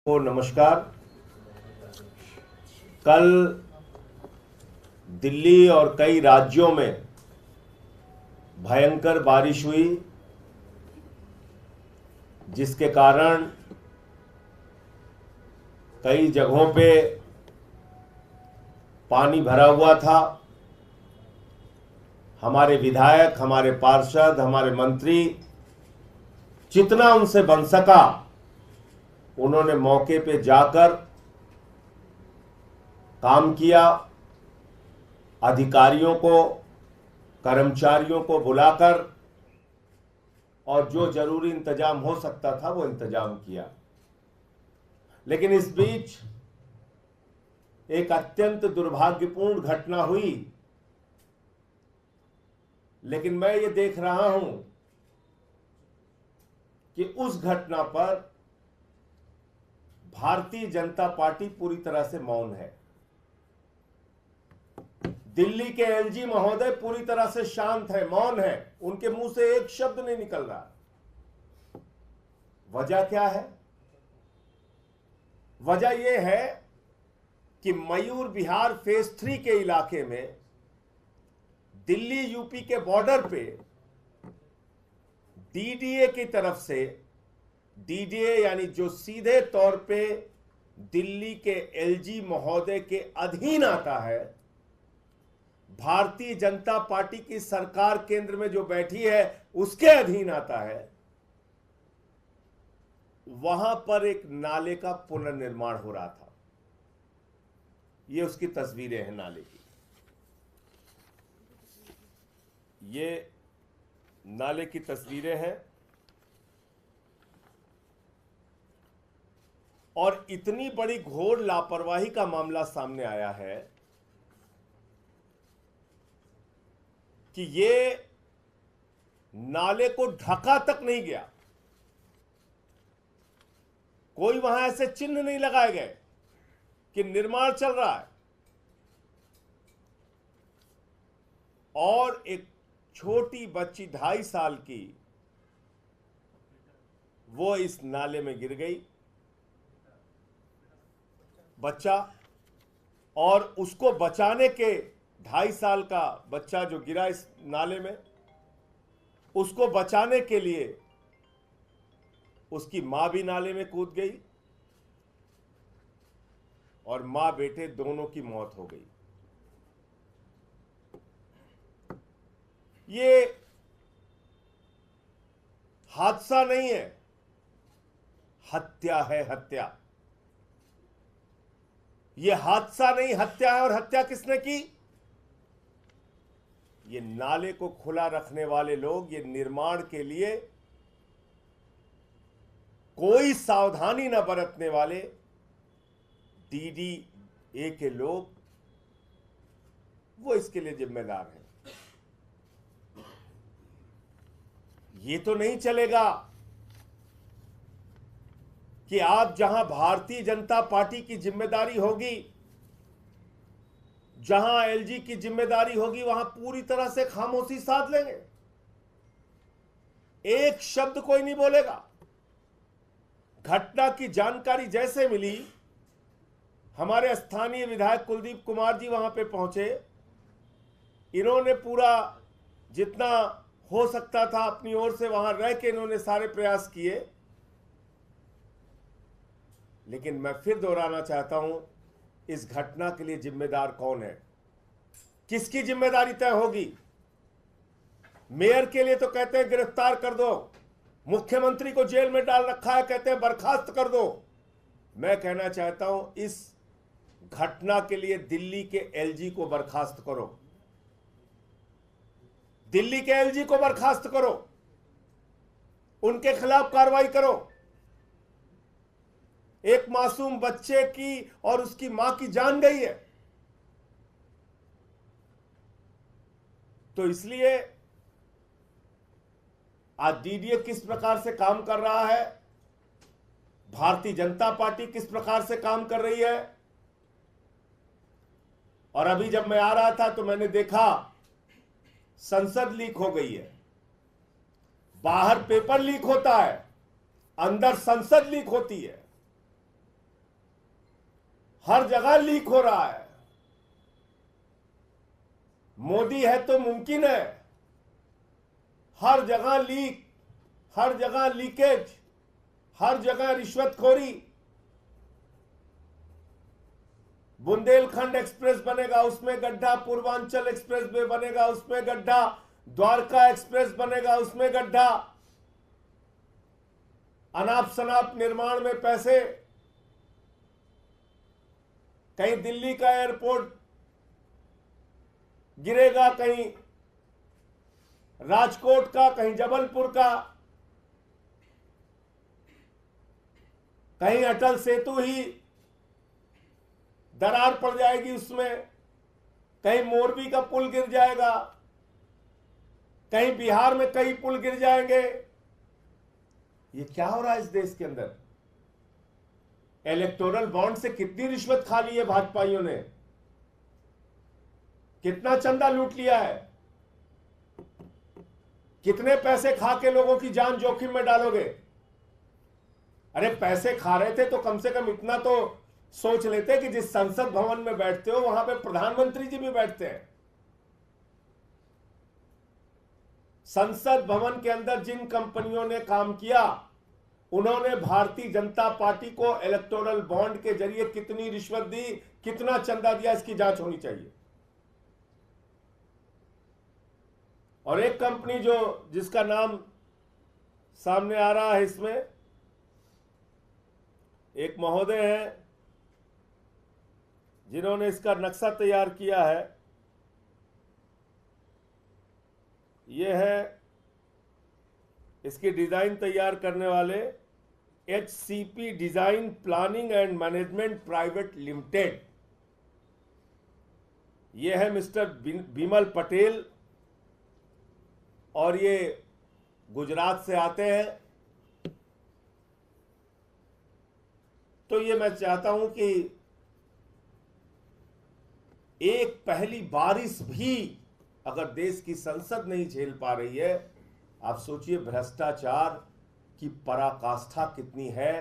को नमस्कार। कल दिल्ली और कई राज्यों में भयंकर बारिश हुई, जिसके कारण कई जगहों पे पानी भरा हुआ था। हमारे विधायक, हमारे पार्षद, हमारे मंत्री जितना उनसे बन सका उन्होंने मौके पे जाकर काम किया। अधिकारियों को, कर्मचारियों को बुलाकर और जो जरूरी इंतजाम हो सकता था वो इंतजाम किया। लेकिन इस बीच एक अत्यंत दुर्भाग्यपूर्ण घटना हुई। लेकिन मैं ये देख रहा हूं कि उस घटना पर भारतीय जनता पार्टी पूरी तरह से मौन है। दिल्ली के एलजी महोदय पूरी तरह से शांत है, मौन है। उनके मुंह से एक शब्द नहीं निकल रहा। वजह क्या है? वजह यह है कि मयूर विहार फेज 3 के इलाके में दिल्ली यूपी के बॉर्डर पे डीडीए की तरफ से, डीडीए यानी जो सीधे तौर पे दिल्ली के एलजी महोदय के अधीन आता है, भारतीय जनता पार्टी की सरकार केंद्र में जो बैठी है उसके अधीन आता है, वहां पर एक नाले का पुनर्निर्माण हो रहा था। ये उसकी तस्वीरें हैं नाले की। ये नाले की तस्वीरें हैं और इतनी बड़ी घोर लापरवाही का मामला सामने आया है कि ये नाले को ढका तक नहीं गया। कोई वहां ऐसे चिन्ह नहीं लगाए गए कि निर्माण चल रहा है। और एक छोटी बच्ची 2.5 साल की, वो इस नाले में गिर गई, बच्चा। और उसको बचाने के, 2.5 साल का बच्चा जो गिरा इस नाले में, उसको बचाने के लिए उसकी मां भी नाले में कूद गई और मां बेटे दोनों की मौत हो गई। ये हादसा नहीं है, हत्या है, हत्या। ये हादसा नहीं, हत्या है। और हत्या किसने की? ये नाले को खुला रखने वाले लोग, ये निर्माण के लिए कोई सावधानी न बरतने वाले डीडीए के लोग, वो इसके लिए जिम्मेदार हैं। ये तो नहीं चलेगा कि आप जहां भारतीय जनता पार्टी की जिम्मेदारी होगी, जहां एलजी की जिम्मेदारी होगी, वहां पूरी तरह से खामोशी साध लेंगे। एक शब्द कोई नहीं बोलेगा। घटना की जानकारी जैसे मिली, हमारे स्थानीय विधायक कुलदीप कुमार जी वहां पे पहुंचे। इन्होंने पूरा जितना हो सकता था अपनी ओर से वहां रह के इन्होंने सारे प्रयास किए। लेकिन मैं फिर दोहराना चाहता हूं, इस घटना के लिए जिम्मेदार कौन है? किसकी जिम्मेदारी तय होगी? मेयर के लिए तो कहते हैं गिरफ्तार कर दो, मुख्यमंत्री को जेल में डाल रखा है, कहते हैं बर्खास्त कर दो। मैं कहना चाहता हूं, इस घटना के लिए दिल्ली के एलजी को बर्खास्त करो, दिल्ली के एलजी को बर्खास्त करो, उनके खिलाफ कार्रवाई करो। एक मासूम बच्चे की और उसकी मां की जान गई है। तो इसलिए आज डीडीए किस प्रकार से काम कर रहा है, भारतीय जनता पार्टी किस प्रकार से काम कर रही है। और अभी जब मैं आ रहा था तो मैंने देखा संसद लीक हो गई है, बाहर पेपर लीक होता है, अंदर संसद लीक होती है। हर जगह लीक हो रहा है। मोदी है तो मुमकिन है। हर जगह लीक, हर जगह लीकेज, हर जगह रिश्वतखोरी। बुंदेलखंड एक्सप्रेस बनेगा, उसमें गड्ढा। पूर्वांचल एक्सप्रेस वे बनेगा, उसमें गड्ढा। द्वारका एक्सप्रेस बनेगा, उसमें गड्ढा। अनाप शनाप निर्माण में पैसे। कहीं दिल्ली का एयरपोर्ट गिरेगा, कहीं राजकोट का, कहीं जबलपुर का, कहीं अटल सेतु ही दरार पड़ जाएगी उसमें, कहीं मोरबी का पुल गिर जाएगा, कहीं बिहार में कई पुल गिर जाएंगे। ये क्या हो रहा है इस देश के अंदर? इलेक्टोरल बॉन्ड से कितनी रिश्वत खा ली है भाजपाइयों ने, कितना चंदा लूट लिया है, कितने पैसे खा के लोगों की जान जोखिम में डालोगे? अरे पैसे खा रहे थे तो कम से कम इतना तो सोच लेते कि जिस संसद भवन में बैठते हो वहां पे प्रधानमंत्री जी भी बैठते हैं। संसद भवन के अंदर जिन कंपनियों ने काम किया, उन्होंने भारतीय जनता पार्टी को इलेक्टोरल बॉन्ड के जरिए कितनी रिश्वत दी, कितना चंदा दिया, इसकी जांच होनी चाहिए। और एक कंपनी जिसका नाम सामने आ रहा है, इसमें एक महोदय हैं जिन्होंने इसका नक्शा तैयार किया है। यह है इसकी डिजाइन तैयार करने वाले HCP design planning and management private limited. यह है मिस्टर बिमल पटेल, और ये गुजरात से आते हैं। तो ये मैं चाहता हूं कि एक पहली बारिश भी अगर देश की संसद नहीं झेल पा रही है, आप सोचिए भ्रष्टाचार की पराकाष्ठा कितनी है।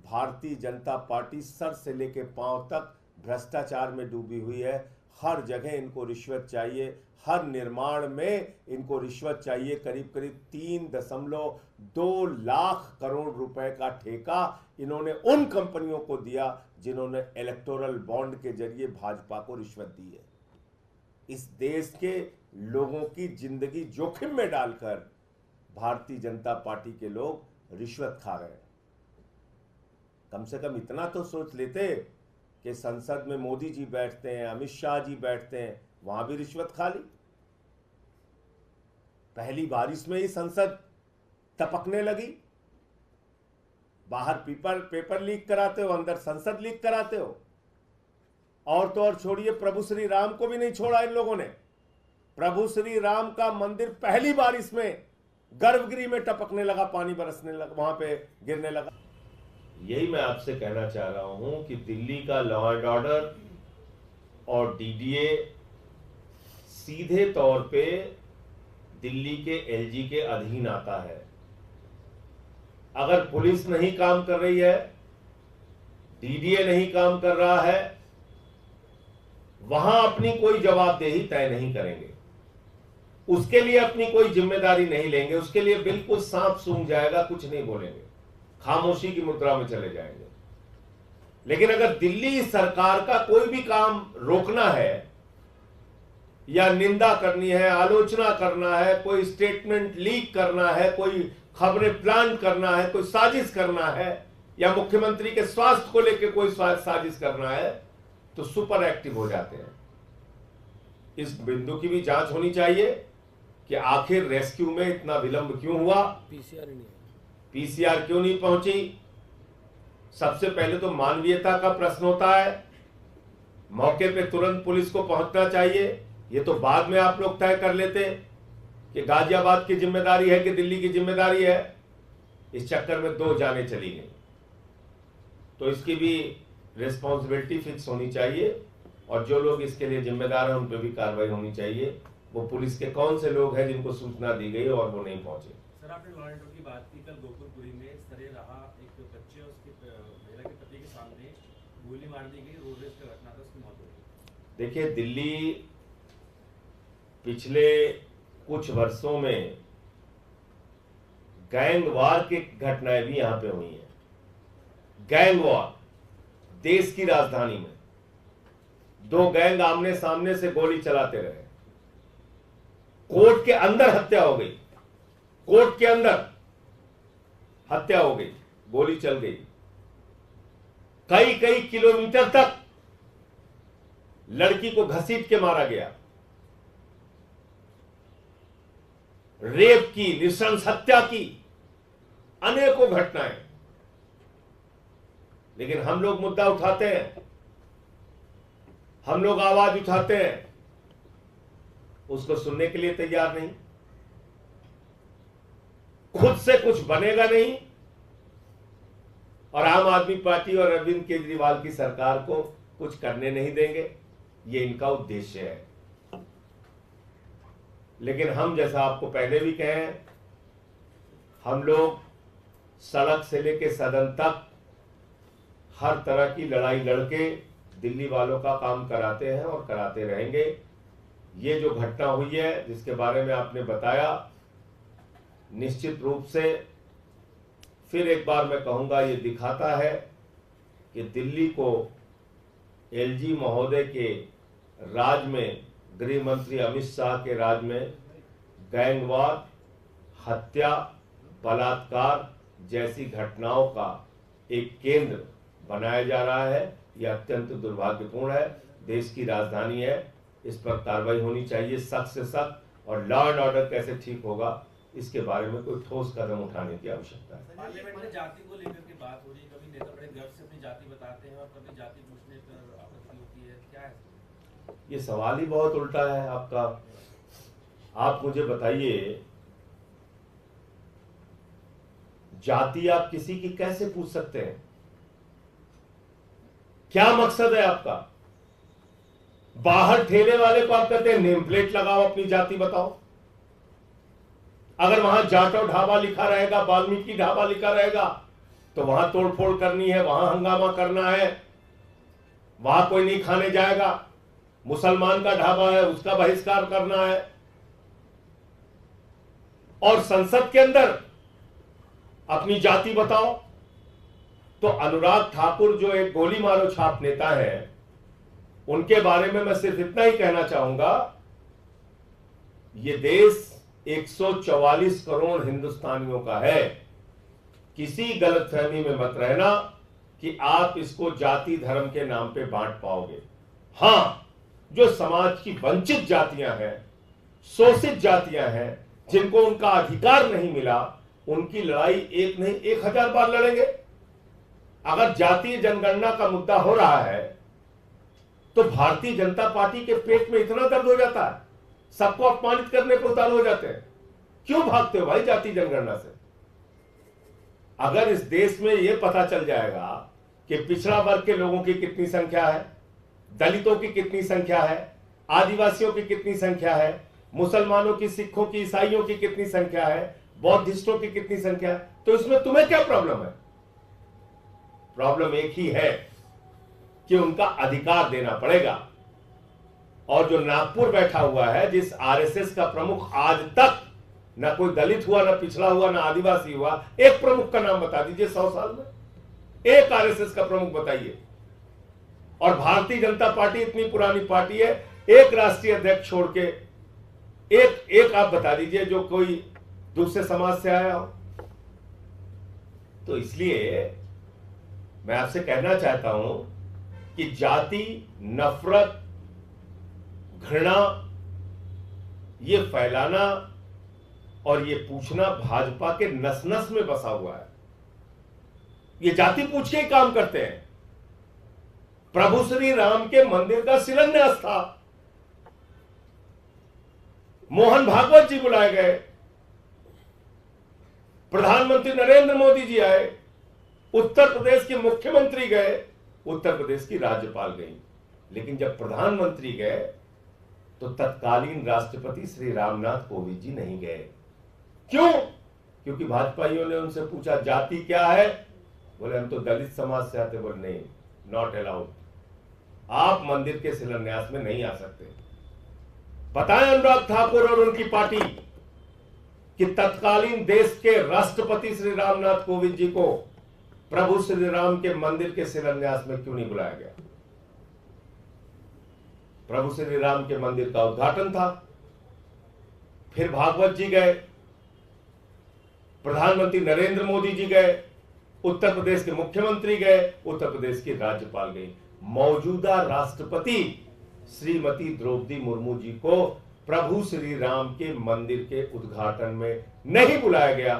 भारतीय जनता पार्टी सर से लेकर पांव तक भ्रष्टाचार में डूबी हुई है। हर जगह इनको रिश्वत चाहिए, हर निर्माण में इनको रिश्वत चाहिए। करीब करीब 3.2 लाख करोड़ रुपए का ठेका इन्होंने उन कंपनियों को दिया जिन्होंने इलेक्टोरल बॉन्ड के जरिए भाजपा को रिश्वत दी है। इस देश के लोगों की जिंदगी जोखिम में डालकर भारतीय जनता पार्टी के लोग रिश्वत खा रहे हैं। कम से कम इतना तो सोच लेते कि संसद में मोदी जी बैठते हैं, अमित शाह जी बैठते हैं, वहां भी रिश्वत खा ली। पहली बारिश में ही संसद टपकने लगी। बाहर पेपर लीक कराते हो, अंदर संसद लीक कराते हो। और तो और छोड़िए, प्रभु श्री राम को भी नहीं छोड़ा इन लोगों ने। प्रभु श्री राम का मंदिर पहली बारिश में गर्भगृह में टपकने लगा, पानी बरसने लगा, वहां पे गिरने लगा। यही मैं आपसे कहना चाह रहा हूं कि दिल्ली का लॉ एंड ऑर्डर और DDA सीधे तौर पे दिल्ली के LG के अधीन आता है। अगर पुलिस नहीं काम कर रही है, DDA नहीं काम कर रहा है, वहां अपनी कोई जवाबदेही तय नहीं करेंगे, उसके लिए अपनी कोई जिम्मेदारी नहीं लेंगे, उसके लिए बिल्कुल सांप सूंघ जाएगा, कुछ नहीं बोलेंगे, खामोशी की मुद्रा में चले जाएंगे। लेकिन अगर दिल्ली सरकार का कोई भी काम रोकना है या निंदा करनी है, आलोचना करना है, कोई स्टेटमेंट लीक करना है, कोई खबरें प्लान करना है, कोई साजिश करना है, या मुख्यमंत्री के स्वास्थ्य को लेकर कोई साजिश करना है, तो सुपर एक्टिव हो जाते हैं। इस बिंदु की भी जांच होनी चाहिए कि आखिर रेस्क्यू में इतना विलंब क्यों हुआ, PCR क्यों नहीं पहुंची। सबसे पहले तो मानवीयता का प्रश्न होता है, मौके पे तुरंत पुलिस को पहुंचना चाहिए। ये तो बाद में आप लोग तय कर लेते कि गाजियाबाद की जिम्मेदारी है कि दिल्ली की जिम्मेदारी है। इस चक्कर में 2 जानें चली गई। तो इसकी भी रिस्पॉन्सिबिलिटी फिक्स होनी चाहिए, और जो लोग इसके लिए जिम्मेदार हैं उन पर भी कार्रवाई होनी चाहिए। वो पुलिस के कौन से लोग हैं जिनको सूचना दी गई और वो नहीं पहुंचे। सर, आपने लॉ एंड ऑर्डर की बात की। कल गोकुलपुरी में सरे रहा एक बच्चे और उसके महिला के पति के सामने गोली मार दी गई, रोड रेस का घटना था, उसकी मौत हो गई। देखिए, दिल्ली पिछले कुछ वर्षों में गैंग वॉर की घटनाएं भी यहां पे हुई हैं। गैंग वॉर, देश की राजधानी में दो गैंग आमने सामने से गोली चलाते रहे, कोर्ट के अंदर हत्या हो गई, कोर्ट के अंदर हत्या हो गई, गोली चल गई, कई कई किलोमीटर तक लड़की को घसीट के मारा गया, रेप की, नृशंस हत्या की, अनेकों घटनाएं। लेकिन हम लोग मुद्दा उठाते हैं, हम लोग आवाज उठाते हैं, उसको सुनने के लिए तैयार नहीं, खुद से कुछ बनेगा नहीं, और आम आदमी पार्टी और अरविंद केजरीवाल की सरकार को कुछ करने नहीं देंगे, ये इनका उद्देश्य है। लेकिन हम, जैसा आपको पहले भी कहे, हम लोग सड़क से लेकर सदन तक हर तरह की लड़ाई लड़के दिल्ली वालों का काम कराते हैं और कराते रहेंगे। ये जो घटना हुई है जिसके बारे में आपने बताया, निश्चित रूप से फिर एक बार मैं कहूंगा, ये दिखाता है कि दिल्ली को एलजी महोदय के राज में, गृह मंत्री अमित शाह के राज में गैंगवार, हत्या, बलात्कार जैसी घटनाओं का एक केंद्र बनाया जा रहा है। यह अत्यंत दुर्भाग्यपूर्ण है। देश की राजधानी है, इस पर कार्रवाई होनी चाहिए सख्त से सख्त, और लॉ एंड ऑर्डर कैसे ठीक होगा इसके बारे में कोई ठोस कदम उठाने की आवश्यकता है। पार्लियामेंट में जाति को लेकर के बात हो रही है, कभी नेता बड़े गर्व से अपनी जाति बताते हैं और कभी जाति पूछने पर आपत्ति होती है, क्या है? ये सवाल ही बहुत उल्टा है आपका। आप मुझे बताइए, जाति आप किसी की कैसे पूछ सकते हैं? क्या मकसद है आपका? बाहर ठेले वाले को आप कहते हैं नेम प्लेट लगाओ, अपनी जाति बताओ। अगर वहां जाटव ढाबा लिखा रहेगा, वाल्मीकि ढाबा लिखा रहेगा, तो वहां तोड़फोड़ करनी है, वहां हंगामा करना है, वहां कोई नहीं खाने जाएगा। मुसलमान का ढाबा है, उसका बहिष्कार करना है। और संसद के अंदर अपनी जाति बताओ। तो अनुराग ठाकुर जो एक गोली मारो छाप नेता है, उनके बारे में मैं सिर्फ इतना ही कहना चाहूंगा, ये देश 144 करोड़ हिंदुस्तानियों का है। किसी गलतफहमी में मत रहना कि आप इसको जाति धर्म के नाम पे बांट पाओगे। हां, जो समाज की वंचित जातियां हैं, शोषित जातियां हैं, जिनको उनका अधिकार नहीं मिला, उनकी लड़ाई एक नहीं 1000 बार लड़ेंगे। अगर जातीय जनगणना का मुद्दा हो रहा है तो भारतीय जनता पार्टी के पेट में इतना दर्द हो जाता है, सबको अपमानित करने को उतारू हो जाते हैं। क्यों भागते हो भाई जातीय जनगणना से? अगर इस देश में यह पता चल जाएगा कि पिछड़ा वर्ग के लोगों की कितनी संख्या है, दलितों की कितनी संख्या है, आदिवासियों की कितनी संख्या है, मुसलमानों की, सिखों की, ईसाइयों की कितनी संख्या है, बौद्धिस्टों की कितनी संख्या है, तो इसमें तुम्हें क्या प्रॉब्लम है? प्रॉब्लम एक ही है कि उनका अधिकार देना पड़ेगा। और जो नागपुर बैठा हुआ है, जिस आरएसएस का प्रमुख आज तक ना कोई दलित हुआ, ना पिछड़ा हुआ, ना आदिवासी हुआ, एक प्रमुख का नाम बता दीजिए 100 साल में, एक आरएसएस का प्रमुख बताइए। और भारतीय जनता पार्टी इतनी पुरानी पार्टी है, एक राष्ट्रीय अध्यक्ष छोड़ के एक आप बता दीजिए जो कोई दूसरे समाज से आया हो। तो इसलिए मैं आपसे कहना चाहता हूं कि जाति, नफरत, घृणा, ये फैलाना और ये पूछना भाजपा के नस नस में बसा हुआ है। ये जाति पूछ के ही काम करते हैं। प्रभु श्री राम के मंदिर का शिलान्यास था, मोहन भागवत जी बुलाए गए, प्रधानमंत्री नरेंद्र मोदी जी आए, उत्तर प्रदेश के मुख्यमंत्री गए, उत्तर प्रदेश की राज्यपाल गई। लेकिन जब प्रधानमंत्री गए तो तत्कालीन राष्ट्रपति श्री रामनाथ कोविंद जी नहीं गए। क्यों? क्योंकि भाजपाइयों ने उनसे पूछा जाति क्या है, बोले हम तो दलित समाज से आते। बोले नहीं, नॉट अलाउड। आप मंदिर के शिलान्यास में नहीं आ सकते। बताएं अनुराग ठाकुर और उनकी पार्टी कि तत्कालीन देश के राष्ट्रपति श्री रामनाथ कोविंद जी को प्रभु श्री राम के मंदिर के शिलान्यास में क्यों नहीं बुलाया गया? प्रभु श्री राम के मंदिर का उद्घाटन था, फिर भागवत जी गए, प्रधानमंत्री नरेंद्र मोदी जी गए, उत्तर प्रदेश के मुख्यमंत्री गए, उत्तर प्रदेश की राज्यपाल गई। मौजूदा राष्ट्रपति श्रीमती द्रौपदी मुर्मू जी को प्रभु श्री राम के मंदिर के उद्घाटन में नहीं बुलाया गया।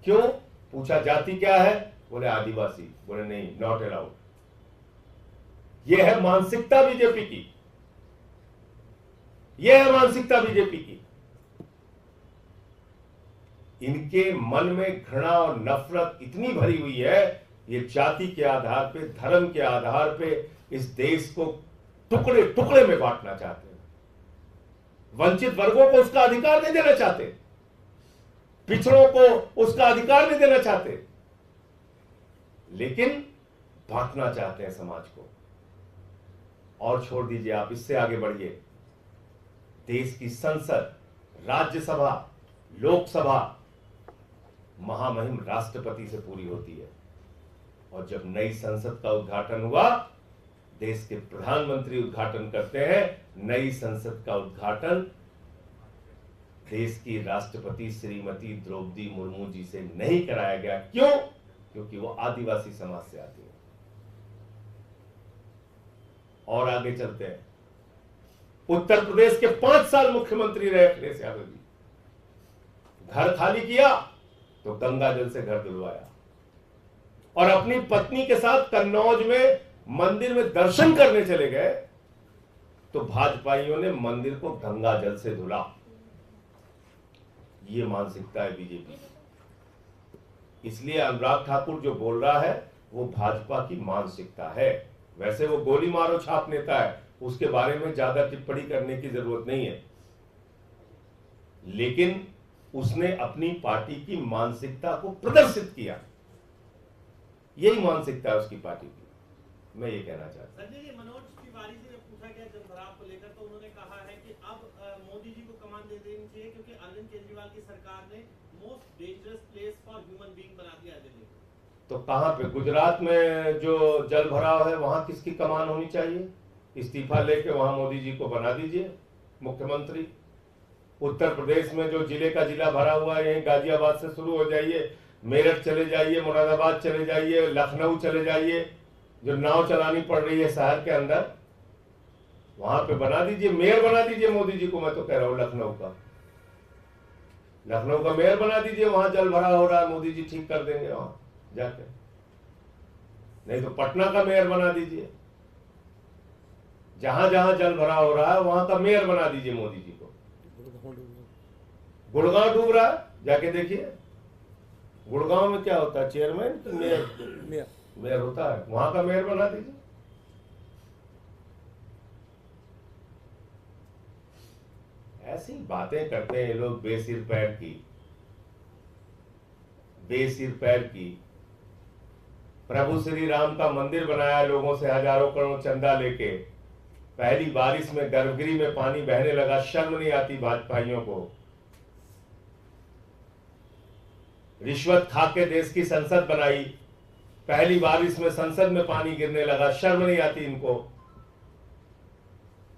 क्यों? पूछा जाति क्या है? बोले आदिवासी। बोले नहीं, नॉट अलाउड। यह है मानसिकता बीजेपी की, यह है मानसिकता बीजेपी की। इनके मन में घृणा और नफरत इतनी भरी हुई है, ये जाति के आधार पे, धर्म के आधार पे इस देश को टुकड़े टुकड़े में बांटना चाहते हैं। वंचित वर्गों को उसका अधिकार नहीं देना चाहते, पिछड़ों को उसका अधिकार नहीं देना चाहते, लेकिन बांटना चाहते हैं समाज को। और छोड़ दीजिए, आप इससे आगे बढ़िए। देश की संसद, राज्यसभा, लोकसभा महामहिम राष्ट्रपति से पूरी होती है। और जब नई संसद का उद्घाटन हुआ, देश के प्रधानमंत्री उद्घाटन करते हैं। नई संसद का उद्घाटन देश की राष्ट्रपति श्रीमती द्रौपदी मुर्मू जी से नहीं कराया गया। क्यों? क्योंकि वो आदिवासी समाज से आती है। और आगे चलते हैं। उत्तर प्रदेश के 5 साल मुख्यमंत्री रहे अखिलेश यादव जी। घर खाली किया तो गंगा जल से घर धुलवाया, और अपनी पत्नी के साथ कन्नौज में मंदिर में दर्शन करने चले गए तो भाजपाइयों ने मंदिर को गंगा जल से धुला। ये मानसिकता है बीजेपी की। इसलिए अनुराग ठाकुर जो बोल रहा है वो भाजपा की मानसिकता है। वैसे वो गोली मारो छाप नेता है, उसके बारे में ज्यादा टिप्पणी करने की जरूरत नहीं है, लेकिन उसने अपनी पार्टी की मानसिकता को प्रदर्शित किया। यही मानसिकता है उसकी पार्टी की। मैं ये कहना चाहता हूं। संजय जी, मनोज तिवारी से जब पूछा गया जलभराव को लेकर, तो उन्होंने कहा है कि अब मोदी जी को कमान दे देनी चाहिए, क्योंकि अरविंद केजरीवाल की सरकार ने most dangerous place for human being बना दिया दिल्ली। तो कहां पे? गुजरात में जो जल भराव है वहां किसकी कमान होनी चाहिए? इस्तीफा लेके वहां मोदी जी को बना दीजिए मुख्यमंत्री। उत्तर प्रदेश में जो जिले का जिला भरा हुआ है, यहीं गाजियाबाद से शुरू हो जाइए, मेरठ चले जाइए, मुरादाबाद चले जाइए, लखनऊ चले जाइए, जो नाव चलानी पड़ रही है शहर के अंदर, वहां पे बना दीजिए, मेयर बना दीजिए मोदी जी को। मैं तो कह रहा हूं लखनऊ का मेयर बना दीजिए। वहां जल भरा हो रहा है, मोदी जी ठीक कर देंगे वहां जाके। नहीं तो पटना का मेयर बना दीजिए। जहां जहां जल भरा हो रहा है वहां का मेयर बना दीजिए मोदी जी को। गुड़गांव डूब रहा है, जाके देखिए गुड़गांव में क्या होता है, चेयरमैन तो मेयर होता है, वहां का मेयर बना दीजिए। ऐसी बातें करते हैं ये लोग बेसिर पैर की। प्रभु श्री राम का मंदिर बनाया लोगों से हजारों करोड़ चंदा लेके, पहली बारिश में गर्भगृह में पानी बहने लगा। शर्म नहीं आती भाजपाइयों को? रिश्वत खा के देश की संसद बनाई, पहली बारिश में संसद में पानी गिरने लगा। शर्म नहीं आती इनको?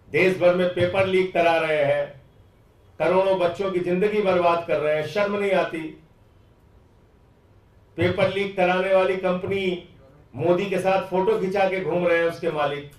देश भर में पेपर लीक करा रहे हैं, करोड़ों बच्चों की जिंदगी बर्बाद कर रहे हैं। शर्म नहीं आती? पेपर लीक कराने वाली कंपनी मोदी के साथ फोटो खिंचा के घूम रहे हैं उसके मालिक।